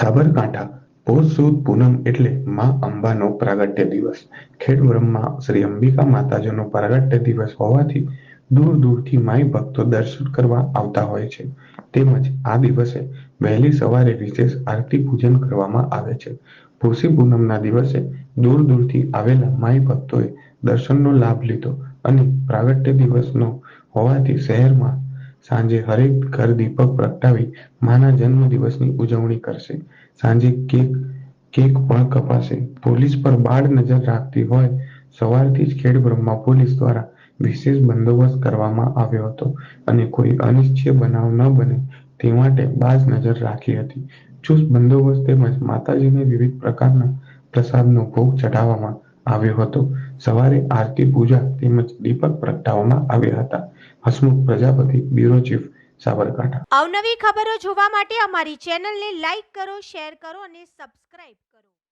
સાબરકાંઠા પોષ સુદ પૂનમ એટલે માં અંબાનો પ્રાગટ્ય દિવસ. ખેડબ્રહ્મા શ્રી અંબિકા માતાજીનો પ્રાગટ્ય દિવસ હોવાથી દૂર દૂરથી માઈ ભક્તો દર્શન કરવા આવતા હોય છે. તેમજ આ દિવસે વહેલી સવારે વિશેષ આરતી પૂજન કરવામાં આવે છે. પોષી પૂનમના દિવસે દૂર દૂરથી આવેલા માઈ ભક્તોએ દર્શનનો લાભ લીધો અને પ્રાગટ્ય દિવસનો હોવાથી શહેરમાં સાંજે હરેક ઘર દીપક પ્રગટાવી માના જન્મ દિવસની ઉજવણી કરશે. સાંજે કેક પણ કપાશે. પોલીસ પર બાળ નજર રાખતી હોય સવારથી જ ખેડબ્રહ્મા પોલીસ દ્વારા વિશેષ બંદોબસ્ત કરવામાં આવ્યો હતો અને કોઈ અનિચ્છનીય બનાવ ન બને તે માટે બાજ નજર રાખી હતી. ચુસ્ત બંદોબસ્ત તેમજ માતાજીને વિવિધ પ્રકારના પ્રસાદનો ભોગ ચઢાવવામાં આવ્યો હતો. સવારે આરતી પૂજા તેમજ દીપક પ્રગટાવવામાં આવ્યા હતા. Hasmukh Prajapati, bureau chief, Sabarkantha. અવનવી ખબરો જોવા માટે અમારી ચેનલને લાઈક કરો, શેર કરો અને સબસ્ક્રાઇબ કરો.